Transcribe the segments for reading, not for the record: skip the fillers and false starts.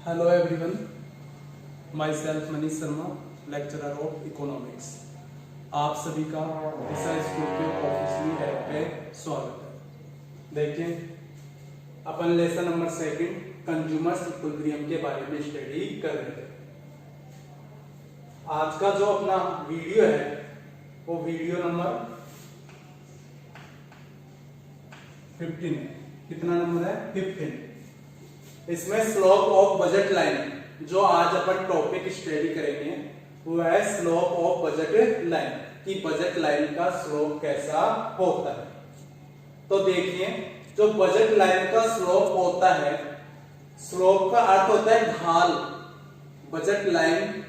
Hello everyone, my self Manish Sharma, lecturer of economics. आप सभी का दिशा स्कूल के ऑफिशियली ऐप पे स्वागत है। देखिए, अपन लेसन नंबर 2 कंज्यूमर्स इक्विलिब्रियम के बारे में स्टडी कर रहे थे। आज का जो अपना वीडियो है वो वीडियो नंबर 15 है। कितना नंबर है? 15। इसमें स्लोप ऑफ बजट लाइन, जो आज अपन टॉपिक स्टडी करेंगे वो है स्लोप ऑफ बजट लाइन, कि बजट लाइन का स्लोप कैसा होता है। तो देखिए, जो बजट लाइन का स्लोप होता है, स्लोप का अर्थ होता है ढाल। बजट लाइन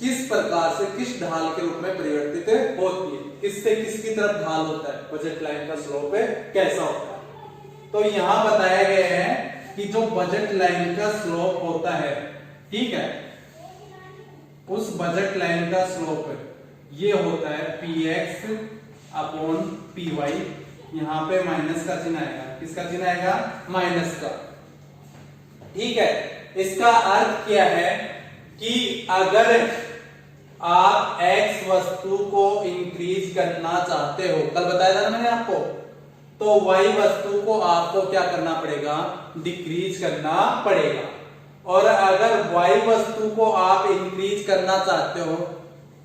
किस प्रकार से, किस ढाल के रूप में परिवर्तित होती है, किससे किसकी तरफ ढाल होता है, बजट लाइन का स्लोप कैसा होता है। तो यहां बताया गया है कि जो बजट लाइन का स्लोप होता है, ठीक है, उस बजट लाइन का स्लोप ये होता है px अपॉन py। यहां पे माइनस का चिन्ह आएगा। किसका चिन्ह आएगा? माइनस का। ठीक है, इसका अर्थ क्या है कि अगर आप x वस्तु को इंक्रीज करना चाहते हो, कल बताया था ना मैंने आपको, तो y वस्तु को आपको क्या करना पड़ेगा? डिक्रीज करना पड़ेगा। और अगर y वस्तु को आप इंक्रीज करना चाहते हो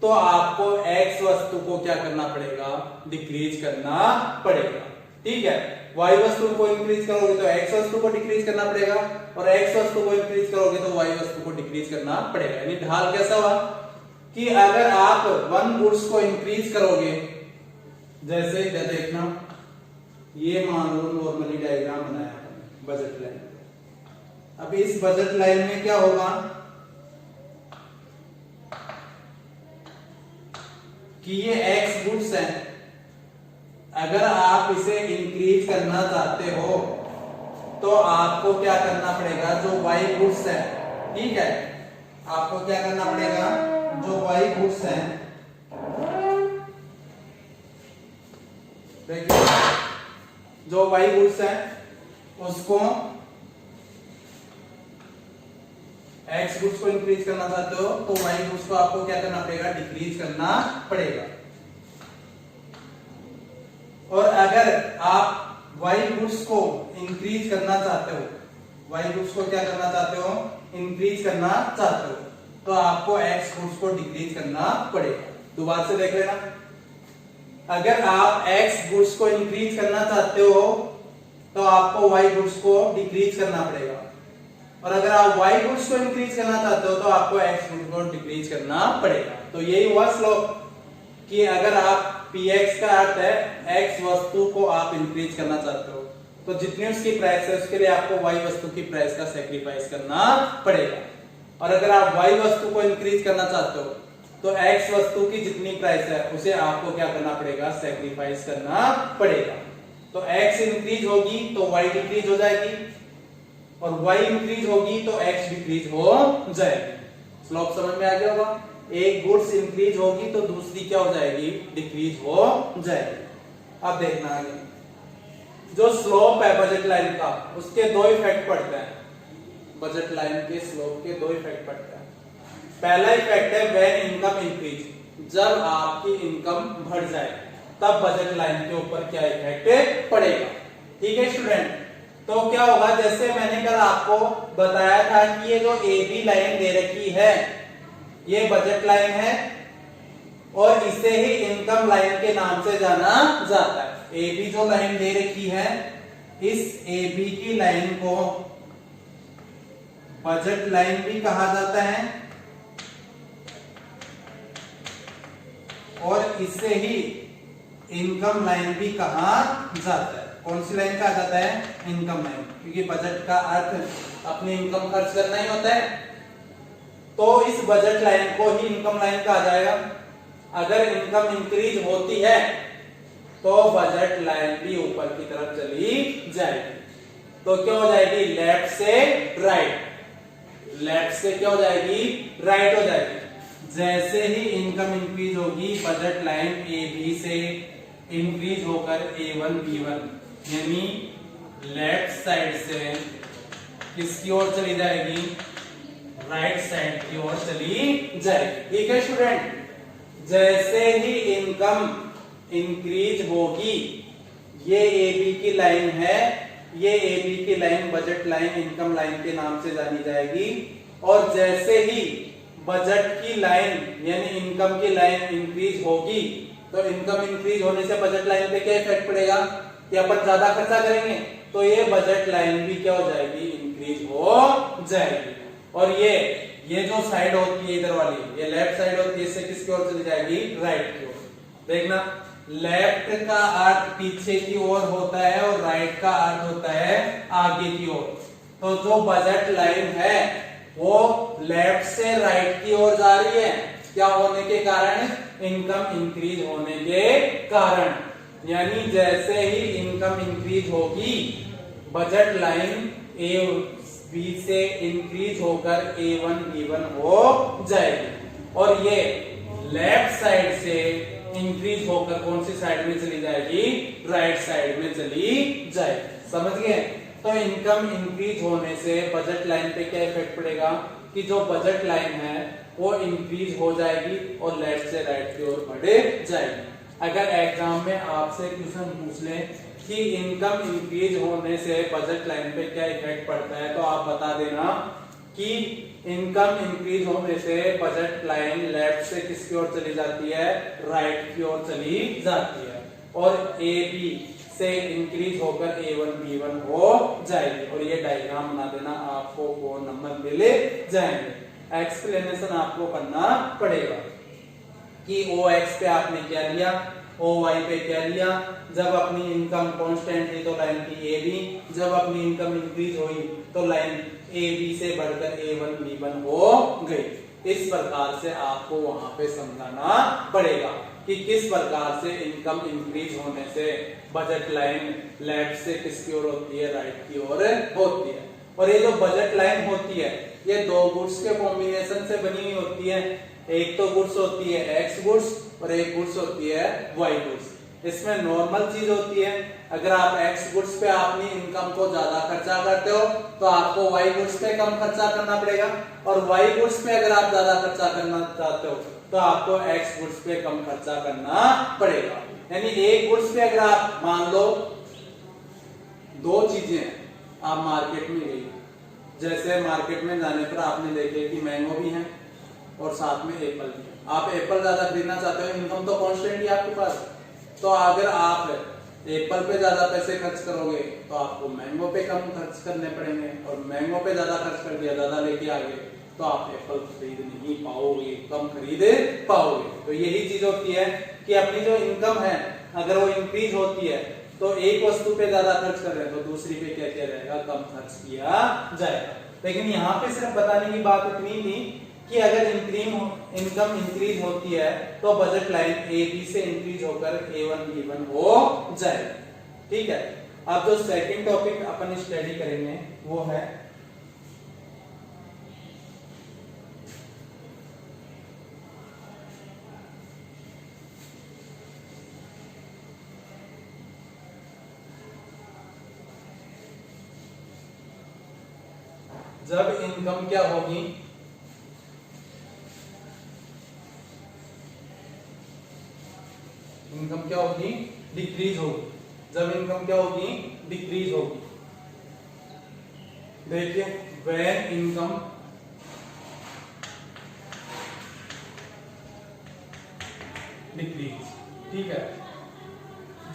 तो आपको x वस्तु को क्या करना पड़ेगा? डिक्रीज करना पड़ेगा। ठीक है, y वस्तु को इंक्रीज करोगे तो x वस्तु को डिक्रीज करना पड़ेगा, और x वस्तु को इंक्रीज करोगे तो y वस्तु को डिक्रीज करना पड़ेगा। यानी ढाल कैसा हुआ कि अगर आप वन गुड्स को इंक्रीज करोगे, जैसे देखना, ये मान लो नॉर्मली डायग्राम बनाया है बजट लाइन। अब इस बजट लाइन में क्या होगा कि ये x गुड्स है। अगर आप इसे इंक्रीज करना चाहते हो तो आपको क्या करना पड़ेगा? जो y गुड्स है, ठीक है, आपको क्या करना पड़ेगा? जो y गुड्स है, देखिए, जो y गुड्स है उसको x गुड्स को इंक्रीज करना चाहते हो तो y गुड्स को आपको क्या करना पड़ेगा? डिक्रीज करना पड़ेगा। और अगर आप y गुड्स को इंक्रीज करना चाहते हो, y गुड्स को क्या करना चाहते हो? इंक्रीज करना चाहते हो, तो आपको x गुड्स को डिक्रीज करना पड़ेगा। दोबारा से देख लेना, अगर आप x गुड्स को इंक्रीज करना चाहते हो तो आपको y गुड्स को डिक्रीज करना पड़ेगा, और अगर आप y गुड्स को इंक्रीज करना चाहते हो तो आपको x गुड्स को डिक्रीज करना पड़ेगा। तो यही हुआ स्लोप, कि अगर आप px का अर्थ है x वस्तु को आप इंक्रीज करना चाहते हो तो जितनी उसकी प्राइस है उसके लिए आपको y वस्तु की प्राइस का सैक्रिफाइस करना पड़ेगा। और अगर आप y वस्तु को इंक्रीज करना चाहते हो तो x वस्तु की जितनी प्राइस है उसे आपको क्या करना पड़ेगा? सैक्रिफाइस करना पड़ेगा। तो x इंक्रीज होगी तो y डिक्रीज हो जाएगी, और y इंक्रीज होगी तो x डिक्रीज हो जाएगी। स्लोप समझ में आ गया होगा? एक गुड्स इंक्रीज होगी तो दूसरी क्या हो जाएगी? डिक्रीज हो जाएगी। अब देखना आगे, जो स्लोप है बजट लाइन का, उसके दो इफेक्ट पड़ते हैं। बजट लाइन के स्लोप के दो इफेक्ट पड़ते हैं। पहला इफेक्ट है व्हेन इनकम इंक्रीज, जब आपकी इनकम बढ़ जाए तब बजट लाइन के ऊपर क्या इफेक्ट पड़ेगा। ठीक है स्टूडेंट, तो क्या होगा? जैसे मैंने कल आपको बताया था कि ये जो AB लाइन दे रखी है ये बजट लाइन है, और इसे ही इनकम लाइन के नाम से जाना जाता है। AB जो लाइन दे रखी है, इस AB की लाइन को बजट लाइन भी कहा जाता है, और इसे ही इनकम लाइन भी कहा जाता है। कौन सी लाइन कहा जाता है? इनकम लाइन, क्योंकि बजट का अर्थ अपनी इनकम खर्च करना ही होता है। तो इस बजट लाइन को ही इनकम लाइन कहा जाएगा। अगर इनकम इंक्रीज होती है तो बजट लाइन भी ऊपर की तरफ चली जाएगी। तो क्या हो जाएगी? लेफ्ट से राइट, लेफ्ट से क्या हो जाएगी? राइट हो जाएगी। जैसे ही इनकम इंक्रीज होगी बजट लाइन AB से इंक्रीज होकर A1 B1, यानी लेफ्ट साइड से किसकी ओर चली जाएगी? राइट साइड की ओर चली जाएगी। ठीक है स्टूडेंट, जैसे ही इनकम इंक्रीज होगी, ये AB की लाइन है, ये AB की line budget line income line के नाम से जानी जाएगी। और जैसे ही बजट की लाइन यानी इनकम की लाइन इंक्रीज होगी, तो इनकम इंक्रीज होने से बजट लाइन पे क्या इफेक्ट पड़ेगा कि अपन ज्यादा खर्चा करेंगे, तो ये बजट लाइन भी क्या हो जाएगी, इंक्रीज हो जाएगी। और ये जो साइड होती है इधर वाली, ये लेफ्ट साइड होती है, इससे किसकी ओर चली जाएगी, राइट की ओर। देखना, लेफ्ट का अर्थ पीछे की ओर होता है और राइट का अर्थ होता है आगे की ओर। तो जो बजट लाइन है वो लेफ्ट से राइट की ओर जा रही है, क्या होने के कारण, इनकम इंक्रीज होने के कारण। यानी जैसे ही इनकम इंक्रीज होगी, बजट लाइन ए बी से इंक्रीज होकर A1 B1 हो जाएगी। और ये लेफ्ट साइड से इंक्रीज होकर कौन सी साइड में चली जाएगी, राइट साइड में चली जाएगी। समझ गए? तो इनकम इंक्रीज होने से बजट लाइन पे क्या इफेक्ट पड़ेगा कि जो बजट लाइन है वो इंक्रीज हो जाएगी और लेफ्ट से राइट की ओर बढ़ जाएगी। अगर एग्जाम में आपसे क्वेश्चन पूछ ले कि इनकम इंक्रीज होने से बजट लाइन पे क्या इफेक्ट पड़ता है, तो आप बता देना कि इनकम इंक्रीज होने से बजट लाइन लेफ्ट से किसकी ओर चली जाती है, राइट की ओर चली जाती है। और AB से इंक्रीज होकर A1 B1 हो जाएगी। और ये डायग्राम बना देना, आपको 4 नंबर मिले जाएंगे। एक्सप्लेनेशन आपको करना पड़ेगा कि OX पे आपने क्या लिया, OY पे क्या लिया। जब अपनी इनकम कांस्टेंट थी तो लाइन थी AB, जब अपनी इनकम इंक्रीज हुई तो लाइन AB से बढ़कर A1 B1 हो गई। इस प्रकार से आपको वहां पे समझाना पड़ेगा कि किस प्रकार से इनकम इंक्रीज होने से बजट लाइन लेफ्ट से किसकी ओर होती है, राइट की ओर होती है। और ये जो बजट लाइन होती है ये दो गुड्स के कॉम्बिनेशन से बनी हुई होती है। एक तो गुड्स होती है X गुड्स और एक गुड्स होती है Y गुड्स। इसमें नॉर्मल चीज होती है, अगर आप X गुड्स पे अपनी इनकम को ज्यादा खर्चा करते हो तो आपको Y गुड्स पे कम खर्चा करना पड़ेगा, और Y गुड्स पे अगर आप ज्यादा खर्चा करना चाहते हो तो आपको X गुड्स पे कम खर्चा करना पड़ेगा। यानी एक गुड्स पे अगर आप मान लो दो चीजें आप मार्केट में गई, जैसे मार्केट में जाने पर आपने देखे कि मैंगो भी है और साथ में एप्पल भी है। आप एप्पल ज्यादा खरीदना चाहते हो, इनकम तो कांस्टेंट ही आपके पास, तो अगर आप एप्पल पे ज्यादा पैसे खर्च करोगे तो आपको मैंगो पे कम खर्च करने पड़ेंगे, और मैंगो पे ज्यादा खर्च कर दिया, ज्यादा लेके आ गए तो आप एप्पल खरीद नहीं पाओगे, कम खरीद पाओगे। तो यही चीज होती है कि अपनी जो इनकम है अगर वो इंक्रीज होती है तो एक वस्तु पे ज्यादा खर्च कर रहे हैं तो दूसरी पे क्या किया जाएगा, कम खर्च किया जाएगा। लेकिन यहाँ पे सिर्फ बताने की बात इतनी थी कि अगर इनकम इंक्रीज होती है तो बजट लाइन AB से इंक्रीज होकर A1 B1 हो जाएगा। ठीक है, अब जो सेकंड टॉपिक अपन स्टडी करेंगे वो है जब इनकम क्या होगी, इनकम क्या होगी, डिक्रीज होगी। जब इनकम क्या होगी, डिक्रीज होगी। देखिए, व्हेन इनकम डिक्रीज, ठीक है,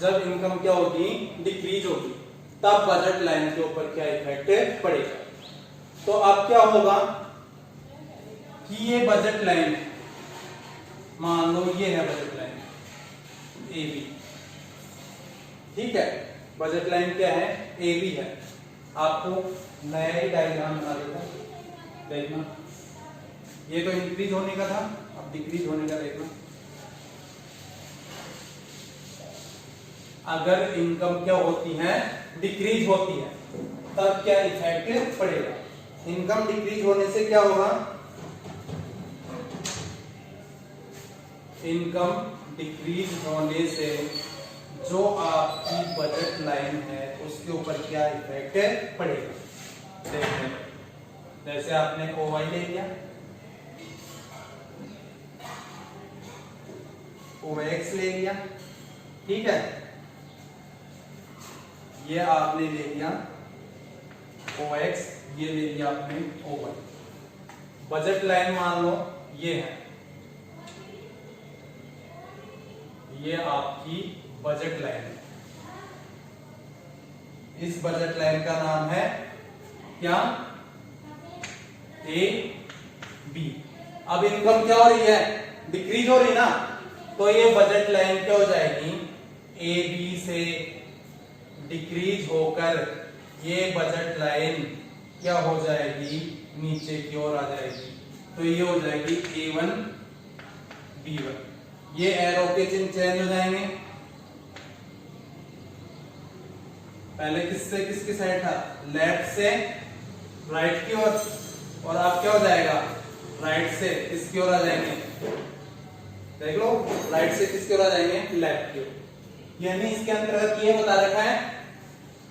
जब इनकम क्या होगी, डिक्रीज होगी, तब बजट लाइन के ऊपर क्या इफेक्ट पड़ेगा। तो अब क्या होगा कि ये बजट लाइन, मान लो ये है बजट लाइन AB, ठीक है, बजट लाइन क्या है, AB है। आपको नया ही डायग्राम बना देता हूं, देखना, ये तो इंक्रीज होने का था, अब डिक्रीज होने का देखना। अगर इनकम क्या होती है, डिक्रीज होती है, तब क्या इफेक्ट पड़ेगा। इनकम डिक्रीज होने से क्या होगा, इनकम डिक्रीज होने से जो आपकी बजट लाइन है उसके ऊपर क्या इफेक्ट पड़ेगा। देखते हैं, जैसे आपने OY ले लिया, OX ले लिया, ठीक है, ये आपने ले लिया OX, ये ले लिया आपने OY। बजट लाइन मान लो ये है, ये आपकी बजट लाइन है। इस बजट लाइन का नाम है क्या? A B। अब इनकम क्या हो रही है? डिक्रीज हो रही ना, तो ये बजट लाइन क्या हो जाएगी? A B से डिक्रीज होकर ये बजट लाइन क्या हो जाएगी? नीचे की ओर आ जाएगी। तो ये हो जाएगी A1 B1। ये एरो के चिन्ह चेंज हो जाएंगे। पहले किससे किसकी साइड था? लेफ्ट से राइट की ओर, और अब क्या हो जाएगा? राइट से किसकी ओर आ जाएंगे? देख लो, राइट से किसकी ओर आ जाएंगे? लेफ्ट की ओर। यानी इसके अंतर्गत ये बता रखा है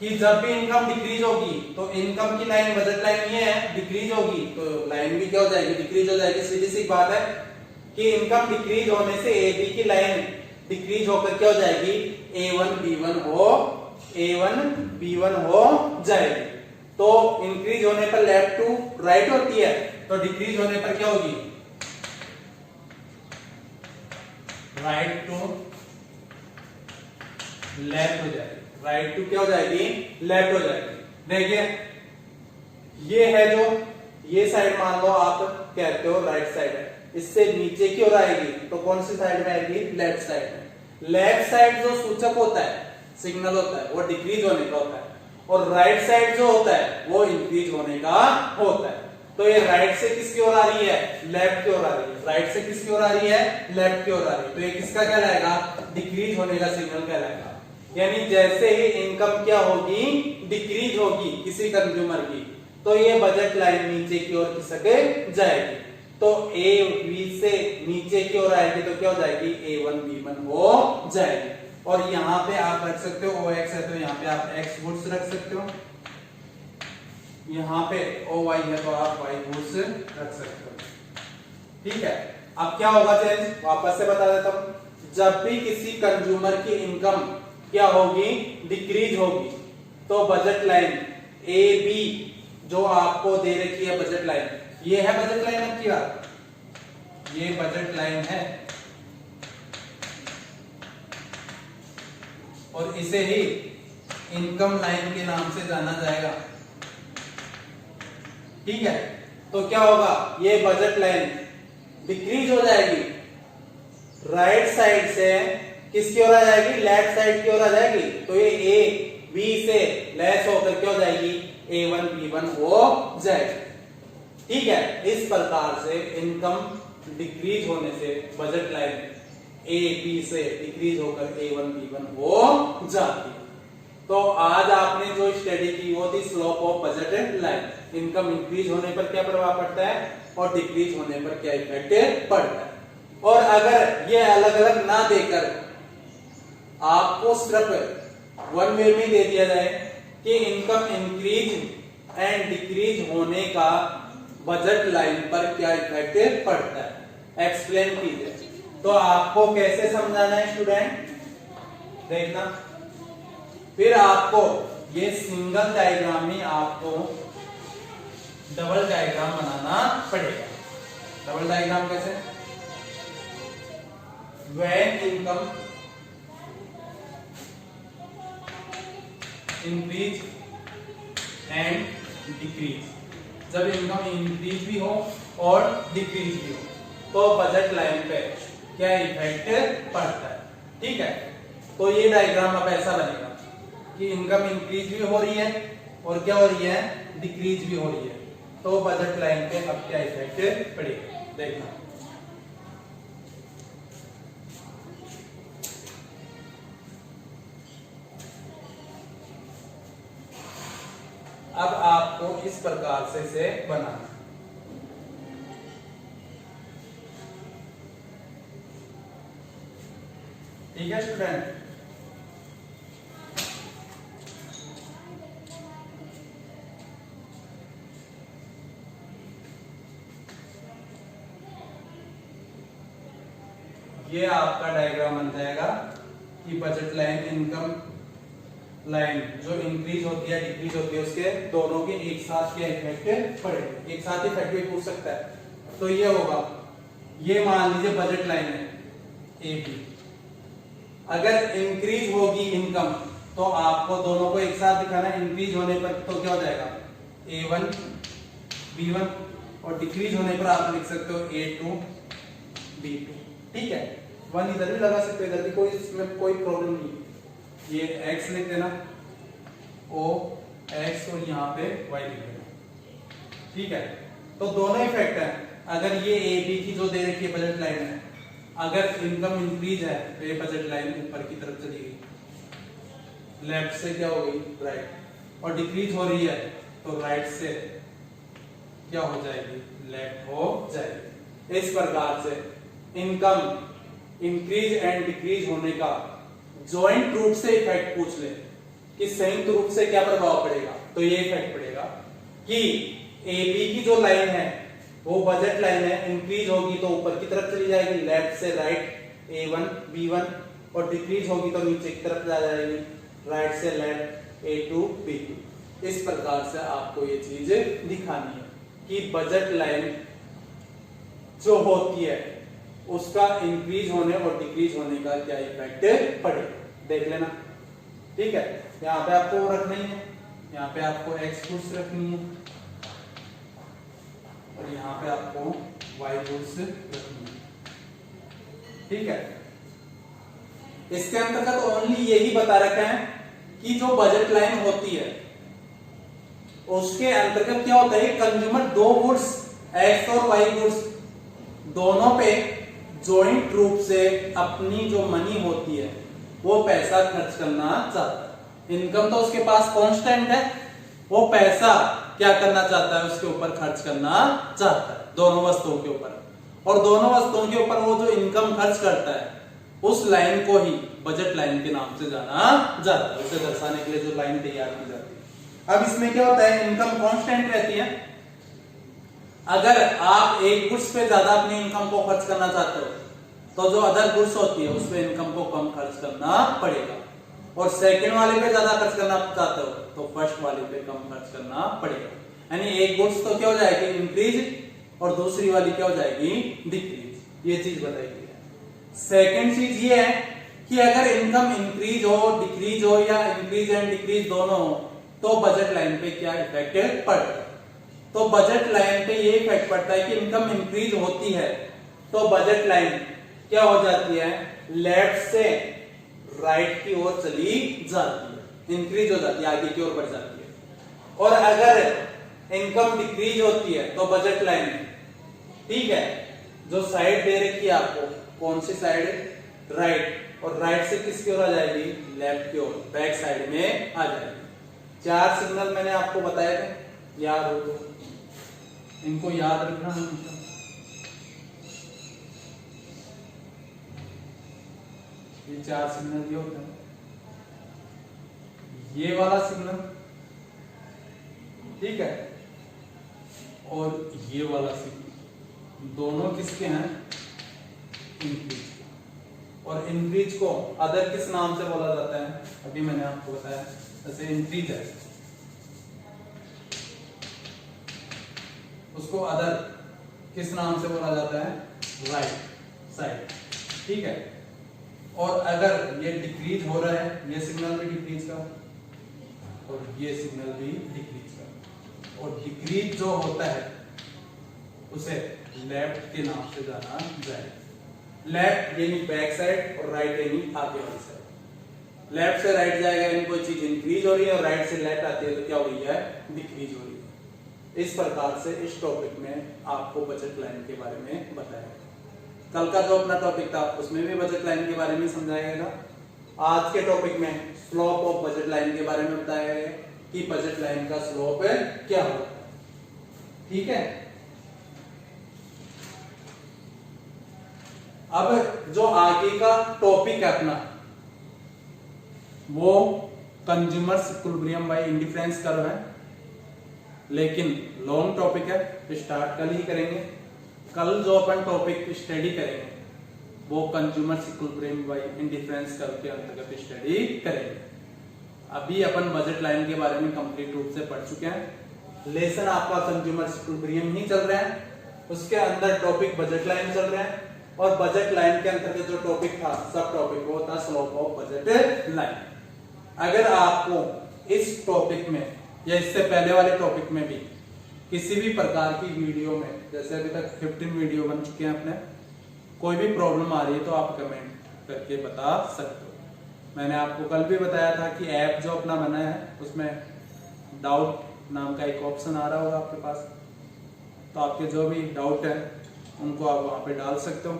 कि जब भी इनकम डिक्रीज होगी तो इनकम की लाइन, बजट लाइन ये है, डिक्रीज होगी तो लाइन भी क्या हो जाएगी? डिक्रीज हो जाएगी। सीधी सी बात है कि इनकम डिक्रीज होने से AB की लाइन डिक्रीज होकर क्या हो जाएगी? A1 B1 हो जाएगी। तो इंक्रीज होने पर लेफ्ट टू राइट होती है, तो डिक्रीज होने पर क्या होगी? राइट टू लेफ्ट हो जाएगी। राइट टू क्या हो जाएगी? लेफ्ट हो जाएगी। देखिए, ये है जो ये साइड मान लो आप कहते हो राइट साइड है, इससे नीचे की ओर आएगी तो कौन सी साइड में आएगी? लेफ्ट साइड में। लेफ्ट साइड जो सूचक होता है, सिग्नल होता है, वो डिक्रीज होने का होता है, और राइट साइड जो होता है वो इंक्रीज होने का होता है। तो ये राइट से किसकी ओर आ रही है? लेफ्ट की ओर आ रही है। राइट से किसकी ओर आ रही है? लेफ्ट की ओर आ रही है। तो ये किसका कहलाएगा? डिक्रीज होने का सिग्नल कहलाएगा। यानी जैसे ही इनकम क्या होगी? डिक्रीज होगी किसी कंज्यूमर की, तो ये बजट लाइन नीचे की ओर खिसक जाएगी। तो A B से नीचे की ओर आएगी तो क्या हो जाएगी? A1 B1 हो जाएगी। और यहाँ पे आप रख सकते हो OX है तो यहाँ पे आप X गुड्स रख सकते हो, यहाँ पे OY है तो आप Y गुड्स रख सकते हो, ठीक है। अब क्या होगा चेंज? वापस से बता देता हूं। जब भी किसी कंज्यूमर की इनकम क्या होगी? डिक्रीज होगी, तो बजट लाइन AB जो आपको दे रखी है बजट लाइन, ये है बजट लाइन आपकी बात, ये बजट लाइन है, और इसे ही इनकम लाइन के नाम से जाना जाएगा, ठीक है। तो क्या होगा? ये बजट लाइन डिक्रीज हो जाएगी, राइट साइड से किसकी ओर आ जाएगी? लेफ्ट साइड की ओर आ जाएगी। तो ये A B से लेस होकर क्या हो जाएगी? A1 B1 हो जाएगी, ठीक है। इस प्रकार से इनकम डिक्रीज होने से बजट लाइन A B से डिक्रीज होकर A1 B1 हो जाती है। तो आज आपने जो स्टडी की वो थी slope of budget line. Income increase होने पर क्या प्रभाव पड़ता है और डिक्रीज होने पर क्या इफेक्ट पड़ता है। और अगर ये अलग अलग ना देकर आपको सिर्फ वन वे में दे दिया जाए कि इनकम इंक्रीज एंड डिक्रीज होने का बजट लाइन पर क्या इफेक्ट पड़ता है, एक्सप्लेन कीजिए। तो आपको कैसे समझाना है स्टूडेंट? देखना, फिर आपको ये सिंगल डायग्राम में आपको डबल डायग्राम बनाना पड़ेगा। डबल डायग्राम कैसे? When income increase and decrease, जब इनकम इंक्रीज भी हो और डिक्रीज भी हो तो बजट लाइन पे क्या इफेक्ट पड़ता है, ठीक है। तो ये डायग्राम अब ऐसा बनेगा कि इनकम इंक्रीज भी हो रही है और क्या हो रही है? डिक्रीज भी हो रही है, तो बजट लाइन पे अब क्या इफेक्ट पड़ेगा, देखना। अब आपको इस प्रकार से बनाना, ठीक है स्टूडेंट। ये आपका डायग्राम बन जाएगा कि बजट लाइन इनकम लाइन जो इंक्रीज होती है डिक्रीज होती है उसके दोनों के एक साथ क्या इफेक्ट पड़ेगा। एक साथ इफेक्ट भी पूछ सकता है। तो ये होगा, ये मान लीजिए बजट लाइन है ए बी, अगर इंक्रीज होगी इनकम तो आपको दोनों को एक साथ दिखाना है। इंक्रीज होने पर तो क्या हो जाएगा A1 B1 और डिक्रीज होने पर आप लिख सकते हो A2 B2। ठीक है, 1 इधर भी लगा सकते हो, इधर भी कोई इसमें कोई प्रॉब्लम नहीं। ये x लिख देना O x और यहाँ पे y लिख देना। ठीक है, तो दोनों इफेक्ट है। अगर ये ए बी की जो दे रखी है बजट लाइन है, अगर इनकम इंक्रीज है तो ये बजट लाइन ऊपर की तरफ चली गई, लेफ्ट से क्या हो गई राइट, और डिक्रीज हो रही है तो राइट से क्या हो जाएगी लेफ्ट हो जाएगी। इस प्रकार से इनकम इंक्रीज एंड डिक्रीज होने का जॉइंट रूप से इफेक्ट पूछ ले कि संयुक्त रूप से क्या प्रभाव पड़ेगा, तो ये इफेक्ट पड़ेगा कि ए बी की जो लाइन है वो बजट लाइन है, इंक्रीज होगी तो ऊपर की तरफ चली जाएगी लेफ्ट से राइट A1 B1, और डिक्रीज होगी तो नीचे की तरफ जा जाएगी राइट से लेफ्ट A2 B2। इस प्रकार से आपको ये चीज दिखानी है कि बजट लाइन जो होती है उसका इंक्रीज होने और डिक्रीज होने का क्या इफेक्ट पड़े, देख लेना। ठीक है, यहाँ पे आपको रखना ही है, यहाँ पे आपको x गुड्स रखनी है और यहाँ पे आपको y गुड्स रखनी है। ठीक है, इसके अंतर्गत ओनली यही बता रखा है कि जो बजट लाइन होती है उसके अंतर्गत क्या होता है, कंज्यूमर दो गुड्स x और y गुड्स दोनों पे जॉइंट रूप से अपनी जो मनी होती है वो पैसा खर्च करना चाहता है। इनकम तो उसके पास कांस्टेंट है, वो पैसा क्या करना चाहता है उसके ऊपर खर्च करना चाहता है, दोनों वस्तुओं के ऊपर। और दोनों वस्तुओं के ऊपर वो जो इनकम खर्च करता है उस लाइन को ही बजट लाइन के नाम से जाना जाता है, उसे दर्शाने के लिए जो लाइन तैयार की जाती है। अब इसमें क्या होता है, इनकम कांस्टेंट रहती है। अगर आप एक गुड्स पे ज्यादा अपनी इनकम को खर्च करना चाहते हो तो जो अदर गुड्स होती है उस पे इनकम को कम खर्च करना पड़ेगा, और सेकंड वाले पे ज्यादा खर्च करना चाहते हो तो फर्स्ट वाले पे कम खर्च करना पड़ेगा। यानी एक गुड्स तो क्या हो जाएगी इंक्रीज और दूसरी वाली क्या हो जाएगी डिक्रीज। ये चीज बताई गई है। सेकंड चीज ये है कि अगर इनकम इंक्रीज हो डिक्रीज हो या इंक्रीज एंड डिक्रीज दोनों हो तो बजट लाइन पे क्या इफेक्ट पड़ता है। तो बजट लाइन पे ये इफेक्ट पड़ता है कि इनकम इंक्रीज होती है तो बजट लाइन क्या हो जाती है, लेफ्ट से राइट की ओर चली जाती है, इंक्रीज हो जाती है, आगे की ओर बढ़ जाती है। और अगर इनकम डिक्रीज होती है तो बजट लाइन, ठीक है, जो साइड दे रखी है आपको, कौन सी साइड राइट, और राइट से किसकी ओर आ जाएगी लेफ्ट की ओर, बैक साइड में आ जाएगी। 4 सिग्नल मैंने आपको बताए थे, याद हो तो इनको याद रखना हमेशा। ये 4 सिग्नल ये होते हैं, ये वाला सिग्नल, ठीक है, और ये वाला सिग्नल, दोनों किसके हैं इंक्रीज। और इंक्रीज को अदर किस नाम से बोला जाता है, अभी मैंने आपको बताया, जैसे इंक्रीज है उसको अदर किस नाम से बोला जाता है, राइट साइड। ठीक है, और अगर ये डिक्रीज हो रहा है, ये सिग्नल भी डिक्रीज का और ये सिग्नल भी डिक्रीज का, और डिक्रीज जो होता है उसे लेफ्ट के नाम से जाना जाएगा। लेफ्ट यानी बैक साइड और राइट यानी आगे वाली साइड। लेफ्ट से राइट जाएगा यानी कोई चीज इंक्रीज हो रही है, और राइट से लेफ्ट आती है तो क्या हो रही है डिक्रीज हो रही है। इस प्रकार से इस टॉपिक में आपको बजट लाइन के बारे में बताया। कल का जो अपना टॉपिक था उसमें भी बजट लाइन के बारे में समझाया गया। आज के टॉपिक में स्लोप ऑफ बजट लाइन के बारे में बताया गया कि बजट लाइन का स्लोप क्या होता है। ठीक है, अब जो आगे का टॉपिक है अपना वो consumers equilibrium bye indifference curve है, लेकिन लॉन्ग टॉपिक है, स्टार्ट कल ही करेंगे। कल जो अपन टॉपिक स्टडी करेंगे वो consumer equilibrium bye indifference curve के अंतर्गत स्टडी करेंगे। अभी अपन बजट लाइन के बारे में कंप्लीट रूप से पढ़ चुके हैं। लेसन आपका कंज्यूमर इक्विलिब्रियम ही चल रहा है, उसके अंदर टॉपिक बजट लाइन चल रहा है, और बजट लाइन के अंतर्गत जो टॉपिक था सब टॉपिक वो था स्लोप ऑफ बजट लाइन। अगर आपको इस टॉपिक में या इससे पहले वाले टॉपिक में भी किसी भी प्रकार की वीडियो में, जैसे अभी तक 15 वीडियो बन चुके हैं अपने, कोई भी प्रॉब्लम आ रही है तो आप कमेंट करके बता सकते हो। मैंने आपको कल भी बताया था कि ऐप जो अपना बना है उसमें डाउट नाम का एक ऑप्शन आ रहा होगा आपके पास, तो आपके जो भी डाउट है उनको आप वहां पे डाल सकते हो,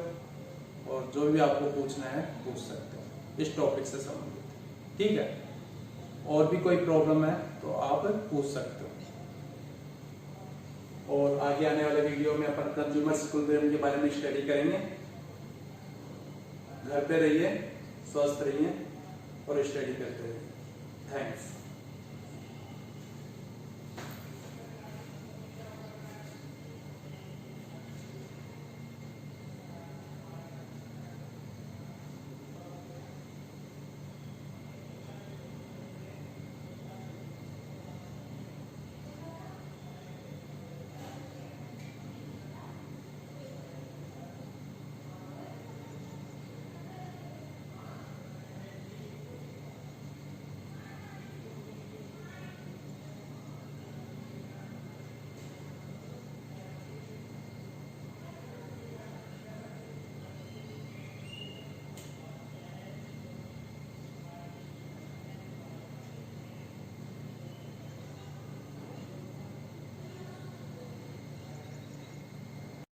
और जो भी आपको पूछना है पूछ सकते हो इस टॉपिक से संबंधित। ठीक है, और भी कोई प्रॉब्लम है तो आप पूछ सकते हो। और आगे आने वाले वीडियो में अपन कंज्यूमर इक्विलिब्रियम के बारे में स्टडी करेंगे। घर पे रहिए, स्वस्थ रहिए और स्टडी करते रहिए। थैंक्स।